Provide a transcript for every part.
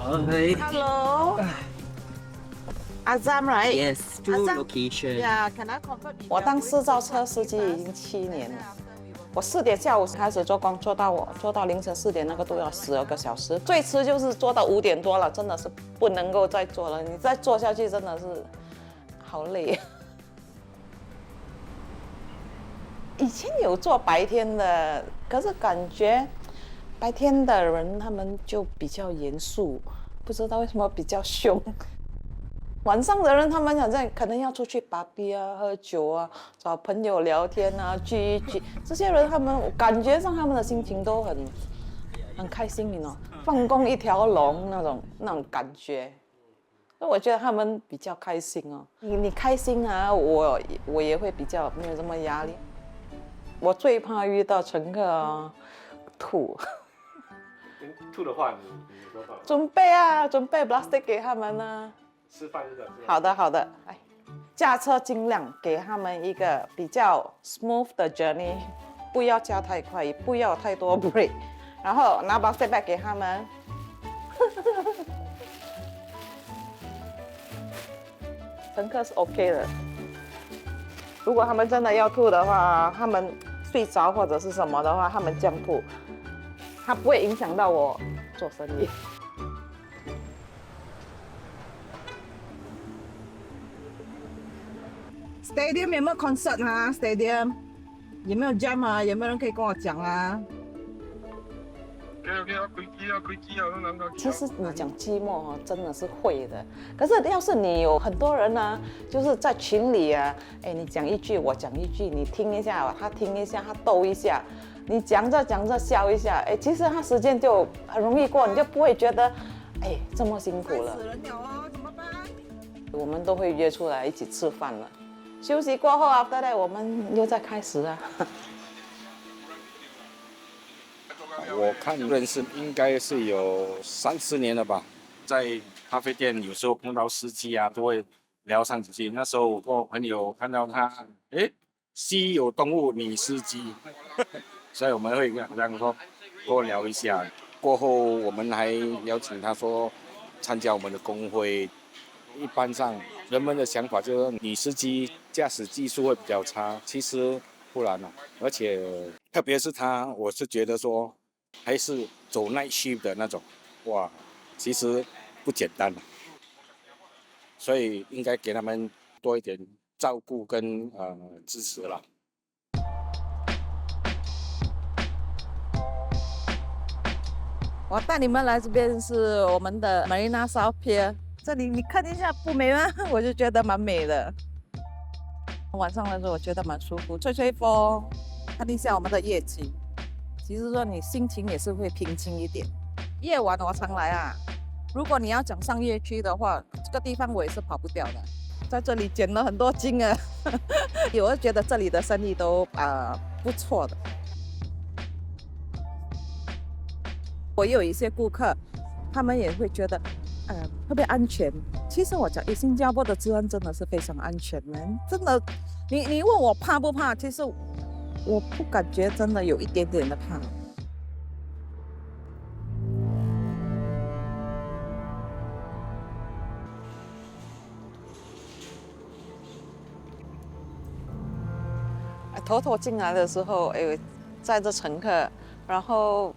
Okay. Hello. Azam, right? Yes, two Azam? location. Yeah, can I confirm? 我当私造车司机已经7年了。我4点下午开始做工，做到凌晨4点，那个都要12个小时，最迟就是做到5点多了，真的是不能够再做了。你再做下去真的是好累。以前有做白天的，可是感觉白天的人他们就比较严肃，不知道为什么比较凶。晚上的人，他们好像可能要出去 party 啊、喝酒啊、找朋友聊天啊、聚一聚。这些人，他们感觉上他们的心情都很开心，你知道，放工一条龙那种感觉。所以我觉得他们比较开心哦。你开心啊，我也会比较没有这么压力。我最怕遇到乘客啊吐。吐的话，你说法？准备 plastic 给他们呢。吃饭是这样。好的，来，驾车尽量给他们一个比较 smooth 的 journey， 不要加太快，也不要太多 break， 然后拿把 feedback 给他们。乘客是 OK 的，如果他们真的要吐的话，他们睡着或者是什么的话，他们这样吐，它不会影响到我做生意。Stadium 有没有 concert 啊 ？Stadium 有没有 jam 啊？有没有人可以跟我讲啊？其实你讲寂寞哦，真的是会的。可是要是你有很多人呢，就是在群里啊，哎，你讲一句，我讲一句，你听一下，他听一下，他逗一下，你讲着笑一下，哎，其实他时间就很容易过，你就不会觉得，哎，这么辛苦了。死人了哦，怎么办？我们都会约出来一起吃饭了。休息过后，after that 我们又再开始啊。我看认识应该是有30年了吧，在咖啡店有时候碰到司机啊，都会聊上几句。那时候我跟我朋友看到他，稀有动物女司机，所以我们会这样说多聊一下。过后我们还邀请他说参加我们的工会。一般上人们的想法就是女司机驾驶技术会比较差，其实不然了，而且特别是他，我是觉得说还是走 night shift 的那种，哇，其实不简单，所以应该给他们多一点照顾跟支持了。我带你们来这边是我们的 Marina South Pier。这里你看一下不美吗？我就觉得蛮美的。晚上的时候我觉得蛮舒服，吹风，看一下我们的夜景。其实说你心情也是会平静一点。夜晚我常来啊，如果你要讲上夜区的话，这个地方我也是跑不掉的。在这里减了很多斤啊，我觉得这里的生意都不错的。我也有一些顾客，他们也会觉得。特别安全。其实我讲，新加坡的治安真的是非常安全的，真的。你问我怕不怕？其实我不感觉，真的有一点点的怕。头头进来的时候，载着乘客，然后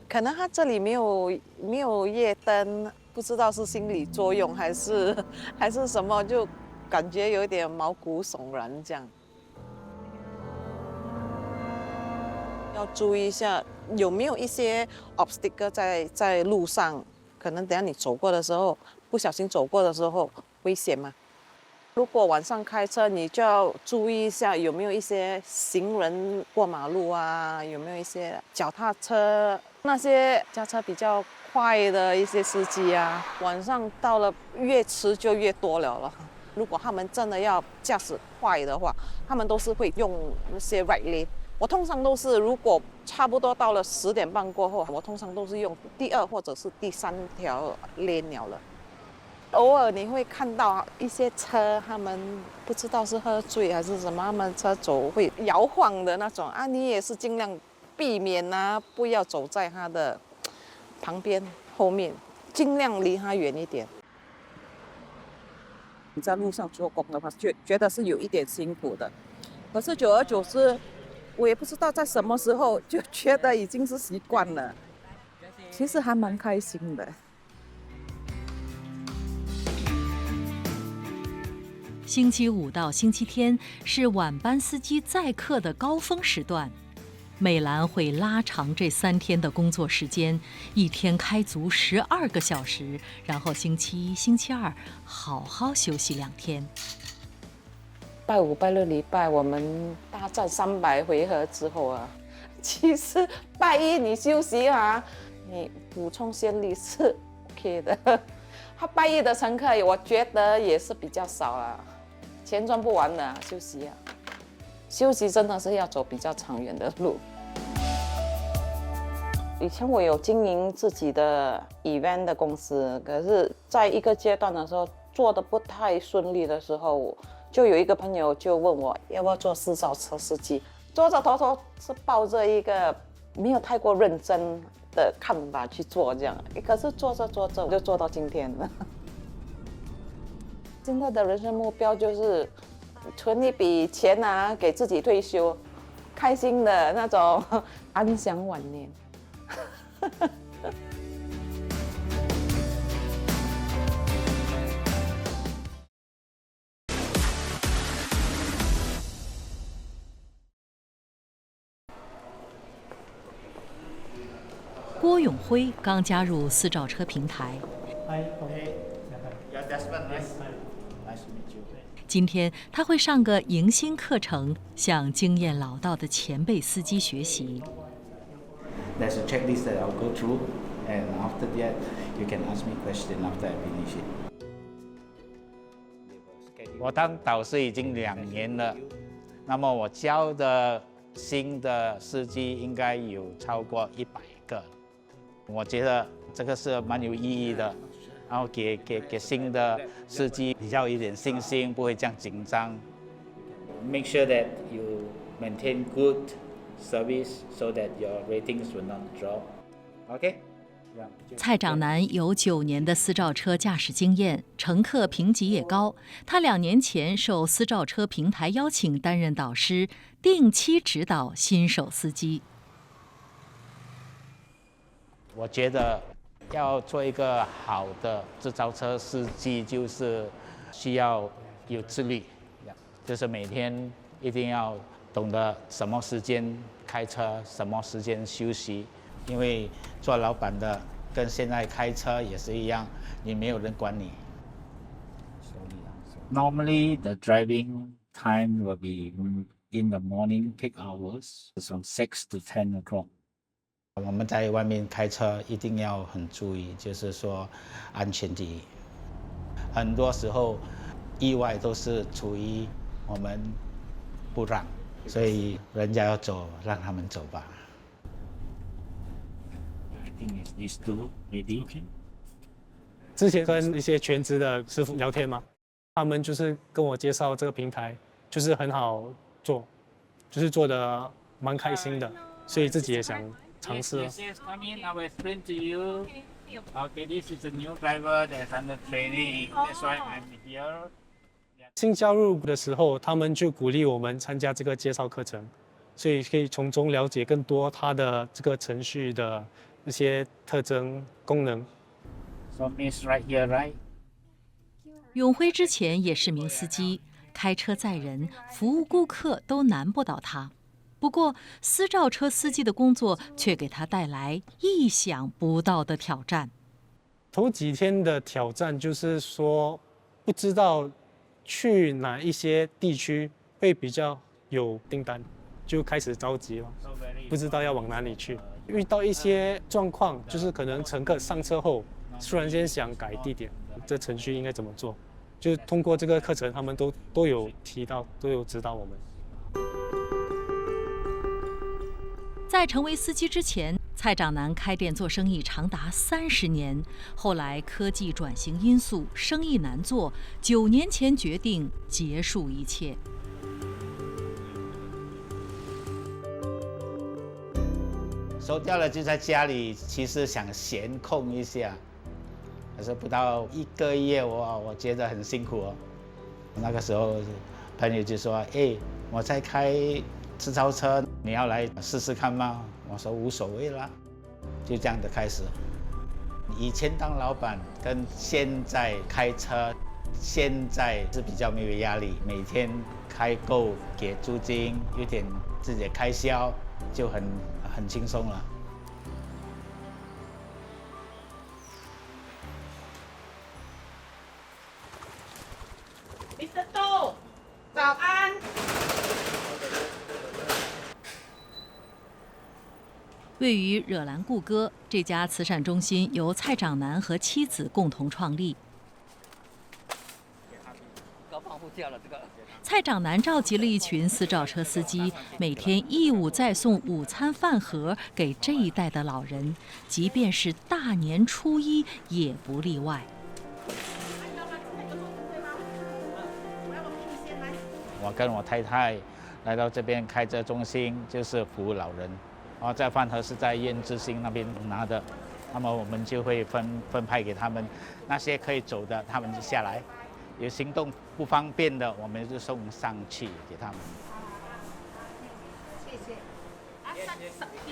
可能他这里没有夜灯。不知道是心理作用还是什么，就感觉有点毛骨悚然这样。要注意一下有没有一些 obstacle 在路上，可能等下你走过的时候，不小心走过的时候危险嘛。如果晚上开车，你就要注意一下有没有一些行人过马路啊，有没有一些脚踏车，那些驾车比较快的一些司机啊，晚上到了越迟就越多了。如果他们真的要驾驶快的话，他们都是会用那些 right lane。我通常都是，如果差不多到了10点半过后，我通常都是用第2或者是第3条 lane 了。偶尔你会看到一些车，他们不知道是喝醉还是什么，他们车走会摇晃的那种啊，你也是尽量避免啊，不要走在他的旁边后面，尽量离它远一点。你在路上做工的话，觉得是有一点辛苦的，可是久而久之，我也不知道在什么时候就觉得已经是习惯了，其实还蛮开心的。星期五到星期天是晚班司机载客的高峰时段，美兰会拉长这3天的工作时间，一天开足12个小时，然后星期一、星期二好好休息2天。拜五、拜六、礼拜我们大战300回合之后啊，其实拜一你休息啊，你补充先力是 OK 的。他拜一的乘客我觉得也是比较少了，钱赚不完的休息啊。休息真的是要走比较长远的路。以前我有经营自己的 event 的公司，可是在一个阶段的时候做得不太顺利的时候，就有一个朋友就问我要不要做私造车司机。做着头是抱着一个没有太过认真的看法去做这样，可是做着我就做到今天了。现在的人生目标就是存一笔钱啊，给自己退休，开心的那种安享晚年。郭永辉刚加入私照车平台。今天他会上个迎新课程，向经验老道的前輩司機學習。There's a checklist that I'll go through, and after that, you can ask me question after I finish it. 我当导师已经2年了，那么我教的新的司机应该有超过100个。我觉得这个是蛮有意义的，然后给新的司机比较一点信心，不会这样紧张。Make sure that you maintain good service so that your ratings will not drop. Okay? 蔡长南有9年的私照车驾驶经验，乘客评级也高。他2年前受私照车平台邀请担任导师，定期指导新手司机。我觉得要做一个好的制造车司机，就是需要有自律，就是每天一定要懂得什么时间开车，什么时间休息。因为做老板的跟现在开车也是一样，你没有人管你。Normally, the driving time will be in the morning peak hours, from 6 to 10 o'clock. 我们在外面开车一定要很注意，就是说安全第一。很多时候意外都是处于我们不让，所以人家要走，让他们走吧。I think it's these two, maybe. 之前跟一些全职的师傅聊天嘛，他们就是跟我介绍这个平台，就是很好做，就是做的蛮开心的，所以自己也想尝试。Come in, I will explain to you. Okay, this is a new driver that's under training. That's why I'm here. 新加入的时候，他们就鼓励我们参加这个介绍课程，所以可以从中了解更多它的这个程序的一些特征、功能。So Miss right here, right? 永辉之前也是名司机，开车载人、服务顾客都难不倒他。不过，私照车司机的工作却给他带来意想不到的挑战。头几天的挑战就是说，不知道去哪一些地区会比较有订单，就开始着急了，不知道要往哪里去。遇到一些状况，就是可能乘客上车后，突然间想改地点，这程序应该怎么做？就是通过这个课程，他们都有提到，都有指导我们。在成为司机之前，蔡长南开店做生意长达30年。后来科技转型因素，生意难做，9年前决定结束一切。收掉了就在家里，其实想闲空一下，可是不到1个月，我觉得很辛苦哦。那个时候，朋友就说：“哎，我在开制造车，你要来试试看吗？”我说无所谓啦，就这样的开始。以前当老板跟现在开车，现在是比较没有压力，每天开够给租金，有点自己的开销，就很轻松了。Mr. To， 早安。位于惹兰固歌，这家慈善中心由蔡长南和妻子共同创立。蔡长南召集了一群私照车司机，每天义务再送午餐饭盒给这一代的老人，即便是大年初一也不例外。我跟我太太来到这边开这中心，就是服务老人。在饭盒是在燕之星那边拿的，那么我们就会分派给他们，那些可以走的，他们就下来；有行动不方便的，我们就送上去给他们。谢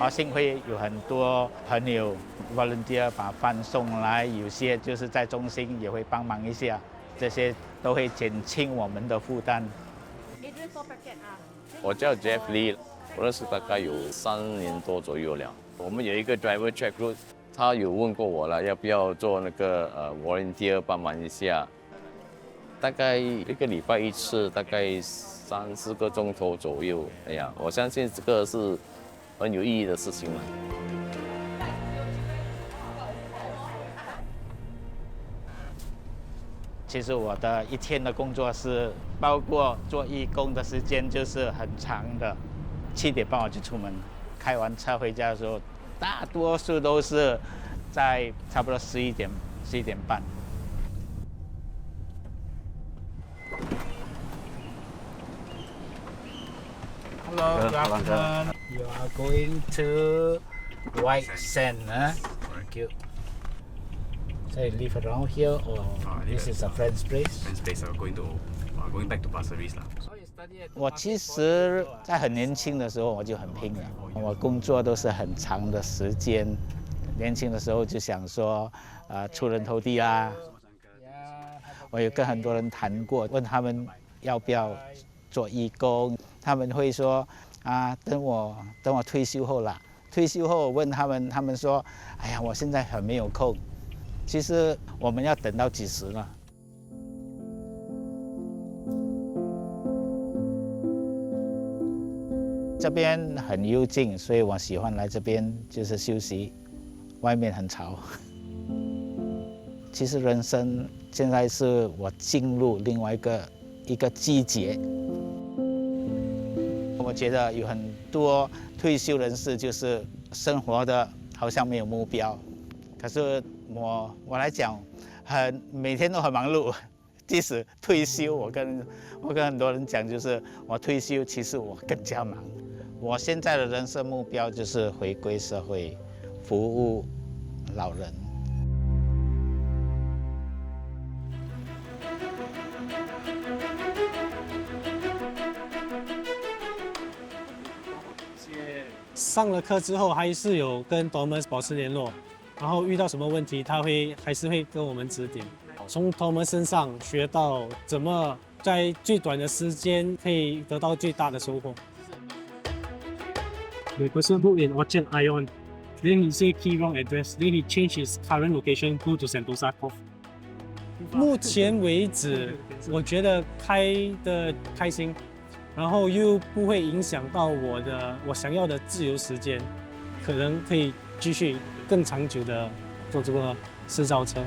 谢。幸亏有很多朋友 volunteer 把饭送来，有些就是在中心也会帮忙一下，这些都会减轻我们的负担。我叫 Jeff Lee。我认识大概有3年多左右了。我们有一个 driver check route， 他有问过我了，要不要做那个volunteer 帮忙一下。大概1个礼拜1次，大概3、4个钟头左右。哎呀，我相信这个是很有意义的事情了。其实我的一天的工作是包括做义工的时间，就是很长的。7点半我就出门，开完车回家的时候，大多数都是在差不多11点半。Hello, good afternoon. You are going to White Sand, huh? Thank you. So you live around here, or this is a friend's place? Friend's place. I'm going back to Pasir Ris lah. 我其实，在很年轻的时候我就很拼了，我工作都是很长的时间。年轻的时候就想说，出人头地啦。我有跟很多人谈过，问他们要不要做义工，他们会说，等我退休后啦。退休后我问他们，他们说，哎呀，我现在很没有空。其实我们要等到几时呢？这边很幽静，所以我喜欢来这边就是休息。外面很吵。其实人生现在是我进入另外一个季节。我觉得有很多退休人士就是生活的好像没有目标，可是我来讲，每天都很忙碌。即使退休，我跟很多人讲，就是我退休，其实我更加忙。我现在的人生目标就是回归社会，服务老人。上了课之后，还是有跟 Thomas 保持联络，然后遇到什么问题，他还是会跟我们指点。从 Thomas 身上学到怎么在最短的时间可以得到最大的收获。The person who in Orchard Ion, then he say key wrong address, then he change his current location go to Sentosa Cove. 目前为止，我觉得开得开心，然后又不会影响到我想要的自由时间，可能可以继续更长久的做这个私造车。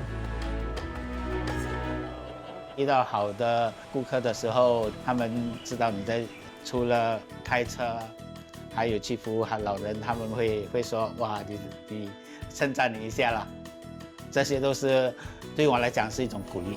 遇到好的顾客的时候，他们知道你在除了开车，还有去服务老人，他们会说哇，你称赞你一下啦，这些都是对我来讲是一种鼓励。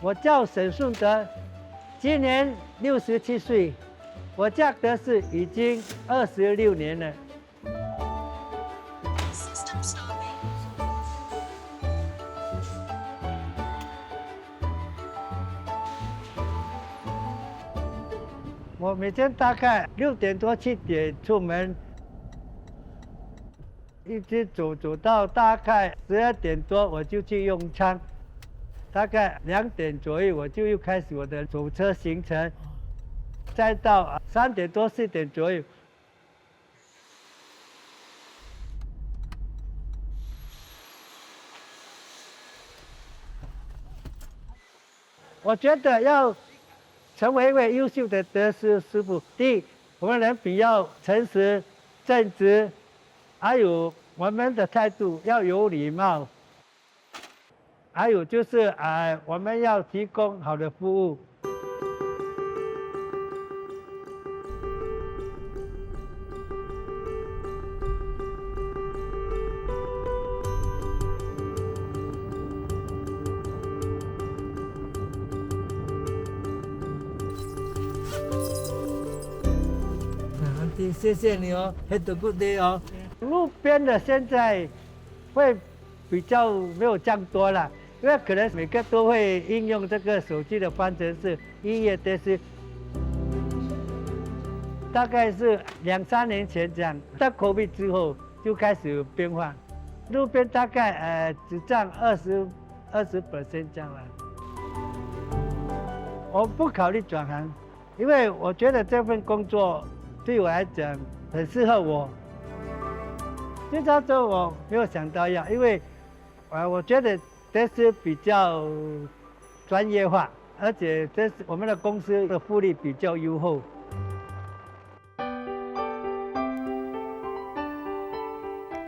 我叫沈顺德，今年67岁，我驾德士已经26年了。我每天大概6点多7点出门，一直走到大概12点多我就去用餐，大概2点左右我就又开始我的走车行程，再到3点多4点左右。我觉得要成为一位优秀的德士师傅，第一，我们人比较诚实、正直，还有我们的态度要有礼貌，还有就是我们要提供好的服务。谢谢你哦 ，Have a good day 哦。路边的现在会比较没有这样多了，因为可能每个都会应用这个手机的方程式音乐德士。大概是2、3年前这样，到 COVID 之后就开始有变化，路边大概只占20% 这样了。我不考虑转行，因为我觉得这份工作对我来讲很适合我。经常说我没有想到要，因为我觉得这是比较专业化，而且这是我们的公司的福利比较优厚。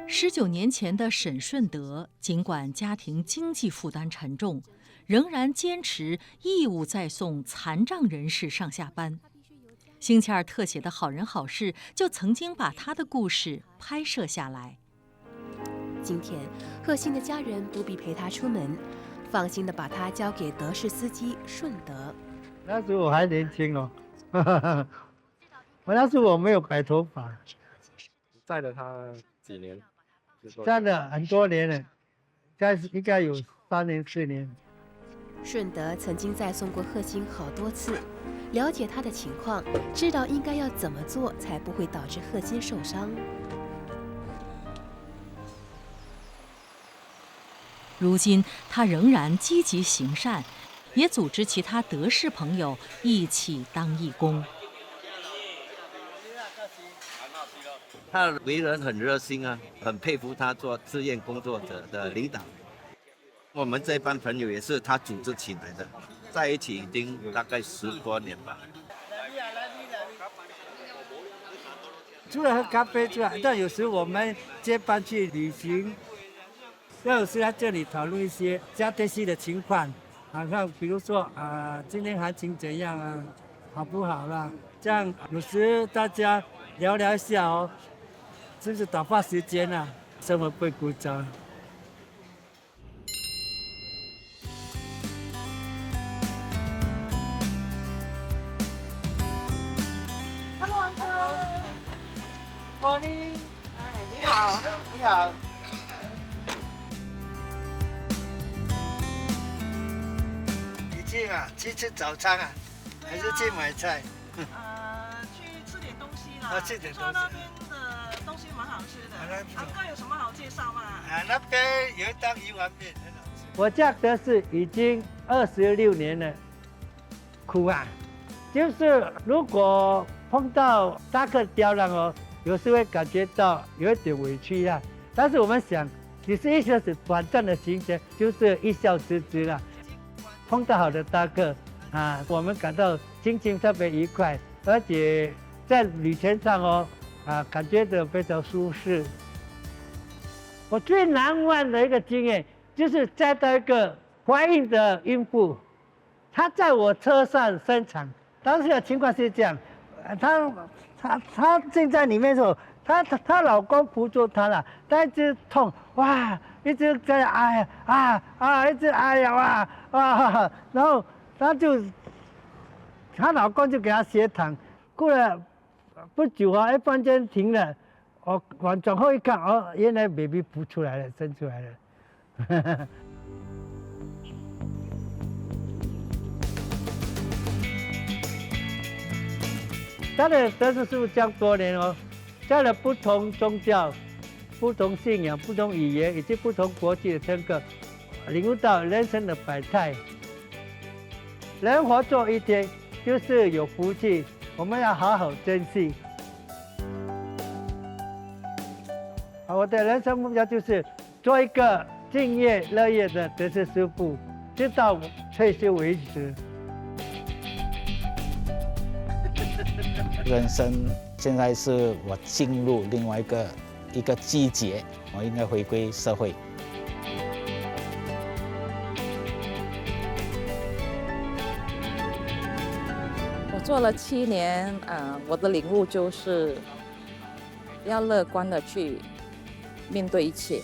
19年前的沈顺德，尽管家庭经济负担沉重，仍然坚持义务载送残障人士上下班。星期二特写的好人好事就曾经把他的故事拍摄下来。今天，贺鑫的家人不必陪他出门，放心地把他交给德士司机顺德。那时候我还年轻哦，那时候我没有白头发。载了他几年？载了很多年了，应该有3年4年。顺德曾经载送过贺鑫好多次。了解他的情况，知道应该要怎么做才不会导致贺鑫受伤。如今他仍然积极行善，也组织其他德士朋友一起当义工。他为人很热心啊，很佩服他做志愿工作者的领导。我们这班朋友也是他组织起来的。在一起已经大概10多年吧。除了喝咖啡之外，但有时我们接班去旅行，有时在这里讨论一些加德西的情况，好像比如说今天行情怎样啊，好不好啦？这样有时大家聊一下哦，是不是打发时间啊？生活不会枯燥。Morning， 你好，你好。你去吃早餐啊，还是去买菜？去吃点东西啦。吃点东西。说那边的东西蛮好吃的。安哥有什么好介绍吗？那边有一道鱼丸面很好吃。我驾德士已经26年了，苦啊，就是如果碰到大客刁难哦。有时会感觉到有一点委屈啊，但是我们想，只是1小时短暂的行程，就是一笑置之了。碰到好的大客我们感到心情特别愉快，而且在旅程上哦感觉得非常舒适。我最难忘的一个经验，就是载到一个怀孕的孕妇，她在我车上生产。当时的情况是这样，她进在里面的时候，她老公扶住她了，她一直痛，哇，一直在哎呀一直哎呀哇，然后她老公就给她血糖，过了不久啊，突然间停了，转后一看，原来 baby 孵出来了，生出来了。他的德智师傅这样多年在了不同宗教、不同信仰、不同语言以及不同国际的乘客，领悟到人生的百态。人活做一天，就是有福气，我们要好好珍惜。我的人生目标就是做一个敬业乐业的德智师傅，直到退休为止。人生现在是我进入另外一个季节，我应该回归社会。我做了7年，我的领悟就是要乐观的去面对一切。